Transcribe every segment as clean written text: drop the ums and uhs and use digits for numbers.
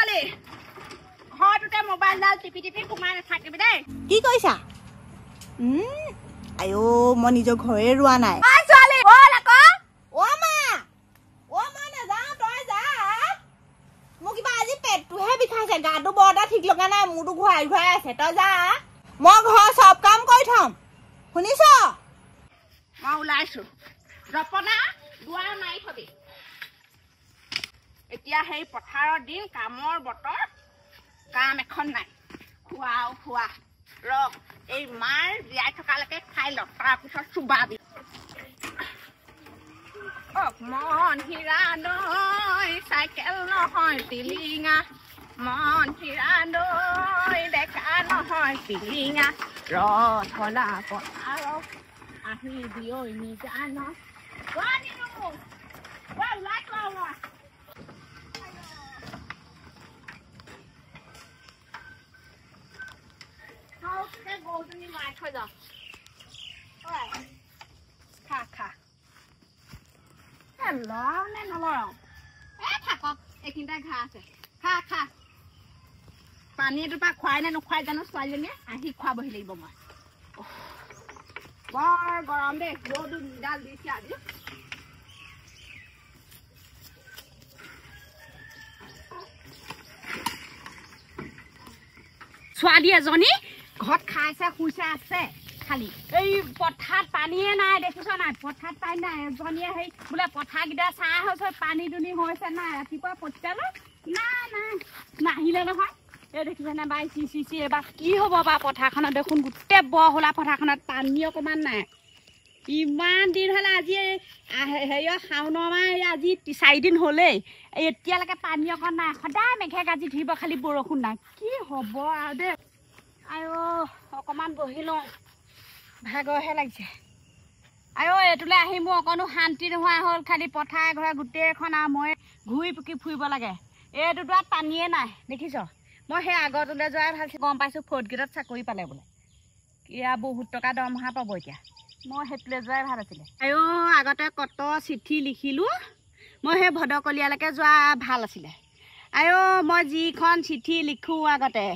ছোৱালী ঘৰটোতে মোবাইলডাল টিপি টিপি সোমাই নাথাকিবি দেই কি কৈছা আয়ো মই নিজৰ ঘৰে ৰোৱা নাই ছোৱালী বল আকৌ মা মই নাযাওঁ তই যা মোৰ কিবা আজি পেটটোহে বিষাইছে গাটো বৰ এটা ঠিক লগা নাই মোৰটো ঘূৰাই ঘূৰাই আছে তই যা মই ঘৰ চব কাম কৰি থম শুনিছ মই ওলাইছো জপনা দুৱাৰ মাৰি থবি এতিয়া সেই পথাৰৰ দিন কামৰ বতৰ কাম এখন নাই খোৱাও খোৱা ৰখ এই মাৰ জীয়াই থকালৈকে খাই ল তাৰপিছত চুবাবি মন হীৰা নৈ চাইকেল নহয় টিলিঙা মন হীৰা নৈ ডেকা নহয় টিলিঙা ৰথলা পথাৰত আহিবি ঐ নিজান গৰুজনী লৰাই থৈ যাওঁ খা খা লৰাও নে নলৰাও থাকক এইখিনিতে ঘাঁহ আছে খা খা পানী এটোপা খুৱাই নে নোখুৱাই জানো ছোৱালীজনীয়ে আহি খুৱাবহি লাগিব মই বৰ গৰম দেই ৰ'দো নিডাল দিছে আজি ছোৱালী এজনী ঘৰত খাইছে শুইছে আছে খালি এই পথাৰত পানীয়ে নাই দেখিছ নাই পথাৰত পানী নাই এজনীয়ে সেই বোলে পথাৰকেইটা চাহ হৈছে পানী দুনি হৈছে নাই ৰাতিপুৱা পঠিয়ালো নাই নাই নাহিলে নহয় এই দেখিছে নে বাই চি এবাৰ কি হ'ব বা পথাৰখনত দেখোন গোটেই বহলা পথাৰখনত পানী অকণমান নাই ইমান দিন হ'লে আজি হেৰিয় শাওনৰ মাহ আজি 4 দিন হ'লেই এতিয়ালৈকে পানী অকণ নাই সদায় মেঘে গাজি ধৰিব খালি বৰষুণ নাই কি হ'ব আৰু দেই আইঅ অকণমান বহি লওঁ ভাগৰহে লাগিছে আইঅ এইটোলৈ আহি মোৰ অকণো শান্তি নোহোৱা হ'ল খালি পথাৰ ঘৰে গোটেইখন আৰু মই ঘূৰি পকি ফুৰিব লাগে এইটো দোৱাত পানীয়ে নাই দেখিছ মই সেই আগৰটোলৈ যোৱাই ভাল গম পাইছোঁ 4th গ্ৰেডত চাকৰি পালে বোলে এয়া বহুত টকা দৰমহা পাব এতিয়া মই সেইটোলৈ যোৱাই ভাল আছিলে আইঅ আগতে কত চিঠি লিখিলোঁ মই সেই ভদকলীয়ালৈকে যোৱা ভাল আছিলে আইঅ মই যিখন চিঠি লিখোঁ আগতে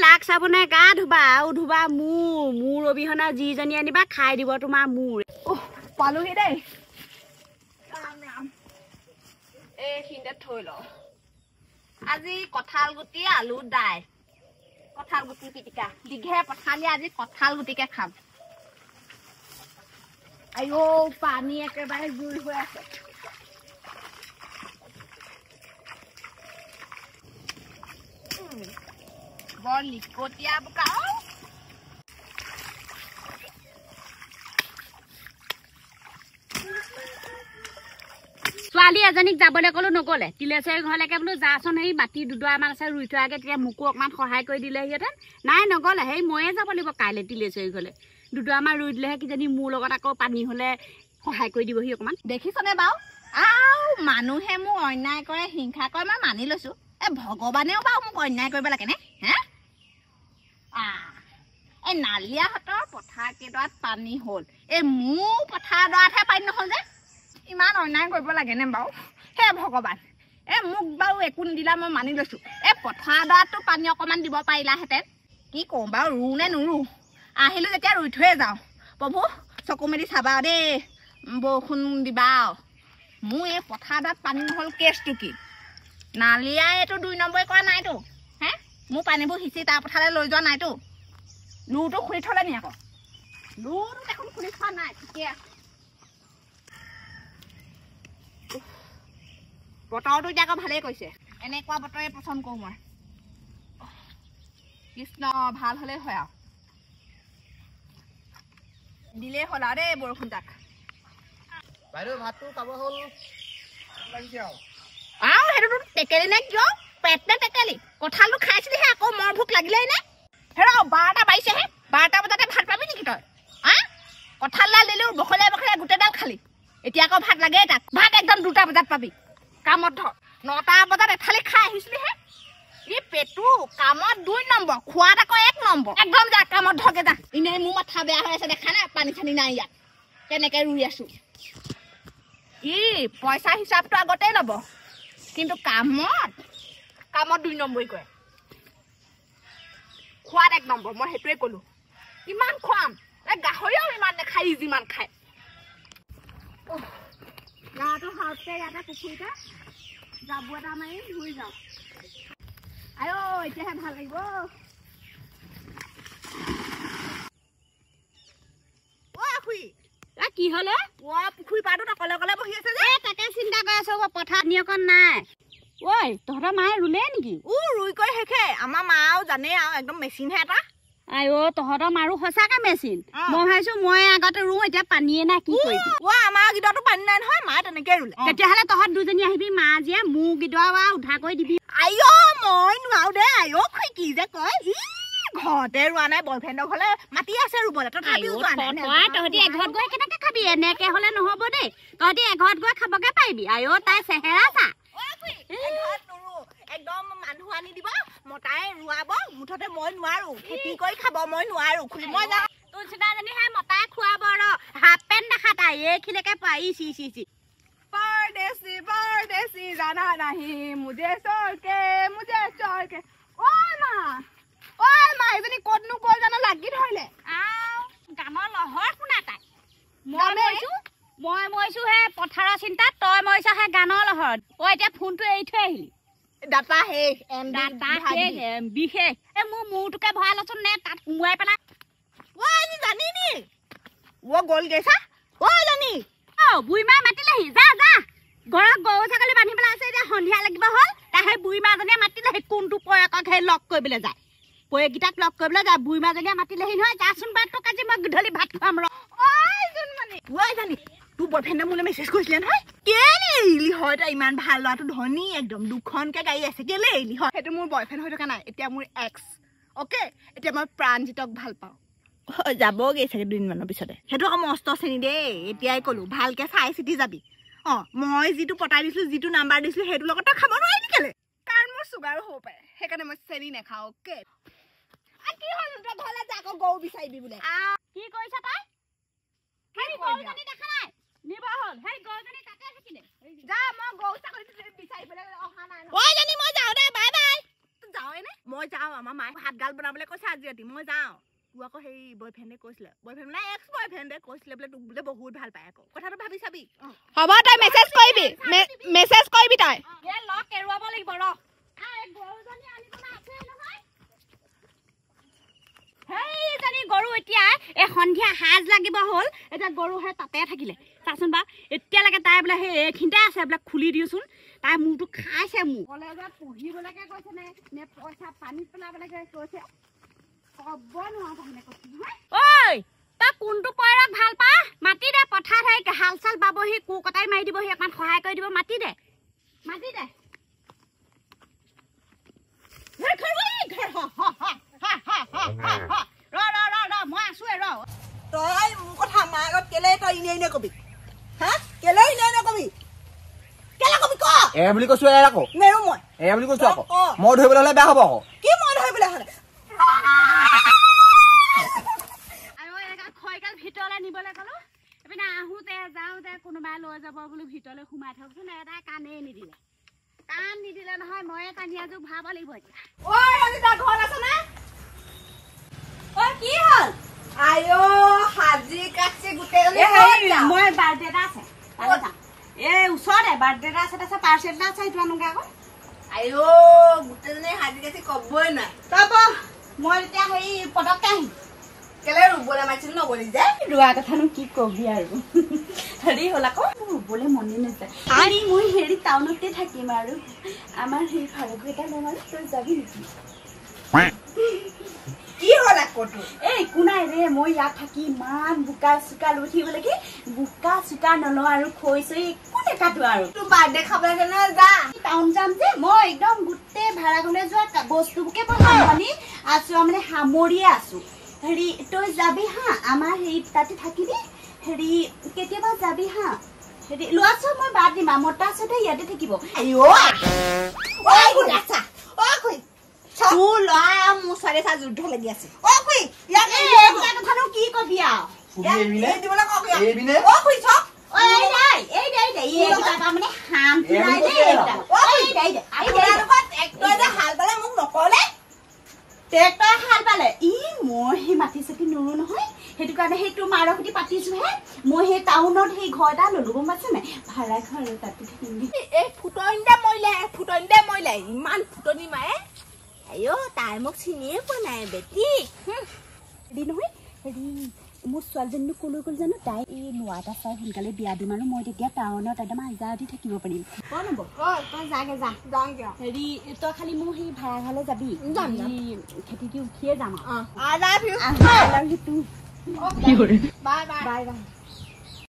লাগ চাবোনে গা ধুবা আৰু ধুবা মোৰ অবিহনে যিজনী আনিবা খাই দিব তোমাৰ মোৰ পালোহি দেই এইখিনিতে থৈ লওঁ আজি কঁঠাল গুটি আলু দাইল কঁঠাল গুটি পিটিকা দীঘে পথালি আজি কঁঠাল গুটিকে খাম আইঅ পানী একেবাৰে জুই হৈ আছে বৰ লিকটীয়া বোকা ছোৱালী এজনীক যাবলৈ ক'লো নগ'লে তিলেশ্বৰী ঘৰলৈকে বোলো যাচোন সেই মাটি দুডৰামান আছে ৰুই থোৱাকৈ তেতিয়া মোকো অকণমান সহায় কৰি দিলেহিহেঁতেন নাই নগ'লে সেই ময়ে যাব লাগিব কাইলৈ তিলেশ্বৰী ঘৰলৈ দুডৰামান ৰুই দিলেহে কিজানি মোৰ লগত আকৌ পানী হ'লে সহায় কৰি দিবহি অকণমান দেখিছনে বাৰু আৰু মানুহে মোক অন্যায় কৰে হিংসা কৰে মই মানি লৈছোঁ ভগৱানেও বাৰু মোক অন্যায় কৰিব লাগেনে হে এই নালিয়াহঁতৰ পথাৰ কেইডৰাত পানী হ'ল এই মোৰ পথাৰ ডৰাতহে পানী নহ'ল যে ইমান অন্যায় কৰিব লাগেনে বাৰু হে ভগৱান মোক বাৰু একো নিদিলা মই মানি লৈছোঁ পথাৰ ডৰাততো পানী অকণমান দিব পাৰিলাহেঁতেন কি কৰোঁ বাৰু ৰুওঁ নে নোৰোঁ আহিলোঁ যেতিয়া ৰুই থৈয়ে যাওঁ প্ৰভু চকু মেলি চাবা দেই বৰষুণ দিবা মোৰ এই পথাৰ ডৰাত পানী নহ'ল কেছটো কি নালিয়াই এইটো 2 নম্বৰী কৰা নাইতো হে মোৰ পানীবোৰ সিঁচি তাৰ পথাৰলৈ লৈ যোৱা নাইতো লুৰটো খুলি থ'লে নি আকৌ লুৰটো দেখোন খুলি থোৱা নাই ঠিকে আছে বতৰটো এতিয়া আকৌ ভালেই কৈছে এনেকুৱা বতৰে পচন্দ কৰোঁ মই কৃষ্ণ ভাল হ'লেই হয় আৰু দিলেই হ'ল আৰু দেই বৰষুণ যাক বাইদেউ ভাতটো খাব হ'ল লাগিছে আৰু সেইটোতো টেকেলি নে কিয় পেট নে টেকেলি কঁঠালটো খাইছিলিহে আকৌ মোৰ ভোক লাগিলেই নে হেৰ 12টা বাজিছেহে 12টা বজাতে ভাত পাবি নেকি তই কঁঠালডাল দিলোঁ বখলীয়া বখলীয়া গোটেইডাল খালি এতিয়া আকৌ ভাত লাগে তাক ভাত একদম 2টা বজাত পাবি কামত ধৰ 9টা বজাত এথালি খাই আহিছিলিহে ই পেটু কামত 2 নম্বৰ খোৱাত আকৌ 1 নম্বৰ একদম যা কামত ধৰকে যা এনেই মোৰ মাথা বেয়া হৈ আছে দেখা নাই পানী চানী নাই ইয়াত কেনেকৈ ৰুই আছোঁ ই পইচা হিচাপটো আগতেই ল'ব কিন্তু কামত কামত 2 নম্বৰী কৰে খোৱাত 1 নম্বৰ মই হেতুৱে কলো ইমান খাম গাহৰিও ইমান নেখাই যিমান খায় গাটো হাতে গাটা পুখুৰীটা যাব এটা মাৰি ধুই যাওঁ আয়ো এতিয়াহে ভাল লাগিব কি হলে পুখুৰী পাৰটোত অকলে অকলে বহি আছে যে তাকে চিন্তা কৰি আছো পথাৰ নিয়কন নাই ঐ তহঁতৰ মায়ে ৰুলে নেকি ৰুই কৰি শেষে আমাৰ মাও জানে আৰু একদম মেচিনহে এটা আয়ো তহঁতৰ মাৰো সঁচাকে মেচিন মই ভাবিছো মই আগতে ৰুওঁ এতিয়া পানীয়ে নাই কি কৰিবি আমাৰ গিটাৰটো পানী নাই নহয় মায়ে তেনেকে ৰুলে তেতিয়াহ'লে তহঁত দুজনী আহিবি মা জীয়ে মোৰ গিডৰা উদ্ধাৰ কৰি দিবি আইঅ মই নোৱাৰো দে আইঅ কি যে কয় ঘৰতে ৰোৱা নাই বয়ফ্ৰেণ্ডৰ ঘৰলে মাতি আছে ৰুবলৈ তথাপিও যোৱা নাই তহঁতি এঘৰত গৈ কেনেকে খাবি এনেকে হলে নহব দেই তহঁতি এঘৰত গৈ খাবগে পাৰিবি আয়ো তাই চেহেৰা চা একদম মানুহ আনি দিব মতাই ৰুৱাব মুঠতে মই নোৱাৰো খেতি কৰি খাব মই নোৱাৰো খুলি মই যাওঁ তোৰ চিনাজনী হে মতাই খুৱাব ৰ হাফ পেণ্ট দেখা তাই এইখিনিকে পাই চি परदेसी जाना नहीं मुझे छोड़ के ओय माँ इजनी कोडनु कोल जाना लागी धरले গানৰ লহৰ শুনা তাই মই মইছো হে পথাৰৰ চিন্তা তই মইছ হে গানৰ লহৰ ঐ এতিয়া ফোনটো এৰি থৈ আহিলি ডাটা হে বিশেষ মোৰ মূৰটোকে ভৰাই লচোন নে তাত সোমোৱাই পেলাই জানি নি গ'ল গেছা জানি বুঢ়ীমাই মাতিলেহি যা ঘৰত গৰু ছাগলী বান্ধি পেলাই আছে এতিয়া সন্ধিয়া লাগিব হ'ল তাই সেই বুঢ়ীমাজনীয়ে মাতিলেহি কোনটো পয়েকক সেই লগ কৰিবলৈ যায় পয়েককেইটাক লগ কৰিবলৈ যায় বুঢ়ীমাজনীয়ে মাতিলেহি নহয় যাচোন বাৰ তোক আজি মই গধূলি ভাত খুৱাম ৰ জানি তোৰ বয়ফ্ৰেণ্ডে মোলৈ মেছেজ কৰিছিলে নহয় কেলে এৰিলি হয় তই ইমান ভাল ল'ৰাটো ধনী একদম 2খনকে গাড়ী আছে কেলে এৰিলি হয় সেইটো মোৰ বয়ফ্ৰেণ্ড হৈ থকা নাই এতিয়া মোৰ এক্স অ'কে এতিয়া মই প্ৰাণজিতক ভাল পাওঁ যাবগে চাগে 2 দিনমানৰ পিছতে সেইটো আকৌ মস্ত চেনি দেই এতিয়াই ক'লো ভালকে চাই চিতি যাবি মই যিটো পতাই দিছিলো যিটো নাম্বাৰ দিছিলো সেইটো লগত খাব নোৱাৰিলি কেলে কাৰণ মোৰ চুগাৰো হ'ব পাৰে সেইকাৰণে মই চেনি নাখাওঁ অ'কে কি হ'ল তই ঘৰলৈ যা আকৌ গৰু বিচাৰিবি বোলে কি কৰিছ তই গৰুজনী দেখা নাই নিব হ'ল সেই গৰুজনী তাতে থাকিলে যা মই গৰু ছাগলী বিচাৰি পেলাই অহা নাই জানি মই যাওঁ দে বাই বাই তই যাওঁনে মই যাওঁ আমাৰ মায়ে ভাত গাল বনাবলৈ কৈছে আজি ৰাতি মই যাওঁ তোৰ আকৌ সেই বয়ফ্ৰেণ্ডে কৈছিলে বয়ফ্ৰেণ্ড নাই এক্স বয়ফ্ৰেণ্ডে কৈছিলে বোলে তোক বোলে বহুত ভাল পায় আকৌ কথাটো ভাবি চাবি হ'ব তই মেছেজ কৰিবি তই লগ কেৰুৱাব লাগিব ৰ গৰুজনী আনিবলৈ আছে নহয় সেইজনী গৰু এতিয়া এই সন্ধিয়া সাজ লাগিব হ'ল এতিয়া গৰু সেই তাতে থাকিলে চাচোন বা এতিয়ালৈকে তাই বোলে সেই এইখিনিতে আছে বোলে খুলি দিওঁচোন তাই মূৰটো খাইছে মোৰ কলেজত পঢ়িবলৈকে কৈছে নে পইচা পানীত পেলাবলৈকে কৈছে ক'ব নোৱাৰো তাৰমানে কৈছে নহয় ঐ তই কোনটো পইৰাক ভাল পা মাতি দে পথাৰ সেই হাল চাল বাবহি কু কটাই মাৰি দিবহি অকণমান সহায় কৰি দিব মাতি দে মই আছো তই মোৰ কথা মাৰ আগত কেলে তই ইনে কবি কেলে ইনে কবি কেলে কবি ক বুলি কৈছো আকৌ নেৰো মই বুলি কৈছো আকৌ মই ধৰিবলৈ হ'লে বেয়া হ'ব আকৌ কি মই ধৰিবলৈ হ'লে খৈকাল ভিতৰলৈ নিবলৈ ক'লো এইপিনে আহোঁতে যাওঁতে কোনোবাই লৈ যাব বোলো ভিতৰলৈ সোমাই থকচোন এটা কাণেই নিদিলে নহয় ময়ে টানি আজোক ভাব লাগিব এতিয়া ঘৰত আছে নে কি হ'ল আইও হাজি কাচি গোটেইজনী মই বাৰ্থডে এটা আছে এই ওচৰতে বাৰ্থডে এটা আছে তাৰপিছত পাৰ্চেল এটা আছে সেইটো আনোগে আকৌ আইও গোটেইজনী হাজি কাচি ক'বই নাই তাৰপৰা মই এতিয়া হেৰি পটককে আহিম কেলে ৰুবলৈ মাতিছিল নগলি যে ৰোৱা কথানো কি কবি আৰু হেৰি হ'ল আকৌ ৰুবলৈ মনে নাযায় আমি মই হেৰি টাউনতে থাকিম আৰু আমাৰ সেই ভাড়াঘৰ এটা ল'ম আৰু তই যাবি নেকি কি হ'ল আকৌ এই একো নাই ৰে মই ইয়াত থাকি ইমান বোকা চোকা লৈ থাকিব লাগে বোকা চোকা নলওঁ আৰু খৈ চৈ একো নেকাটো আৰু তোৰ বাৰ্থডে খাবলৈ কাৰণে যা টাউন যাম যে মই একদম গোটেই ভাড়াঘৰলৈ যোৱা বস্তুবোৰকে মই আছো মানে সামৰিয়ে আছো হেৰি তই যাবি হা আমাৰ হেৰি তাতে থাকিবি হেৰি কেতিয়াবা যাবি হা হেৰি লোৱা চব মই বাদ দিম মতা আছে ইয়াতে থাকিব তোৰ ল'ৰা মোৰ ছোৱালী চা যুদ্ধ লাগি আছে কথানো কি কবি মই সেই মাটি চাটি নোৰো নহয় সেইটো কাৰণে সেইটো মাৰৰ সৈতে পাতিছোহে মই সেই টাউনত সেই ঘৰ এটা ললো গম পাইছে নাই ভাড়া ঘৰ তাতে থাকিম এই ফুটনিতে মৰিলে ইমান ফুটনি মাৰে আইঅ তাই মোক চিনিয়ে পোৱা নাই বেটি হেৰি নহয় হেৰি মোৰ ছোৱালীজনী কলৈ গ'ল জানো তাই এই নোৱা এটা চাই সোনকালে বিয়া দিম আৰু মই তেতিয়া টাউনত একদম আজাদি থাকিব পাৰিম কোন হ'ব তই যাগে যা হেৰি তই খালি মোৰ সেই ভাড়া ঘৰলৈ যাবি যাম খেতি দি উঠিয়ে যাম I love you. I love you too. Bye bye. Bye bye.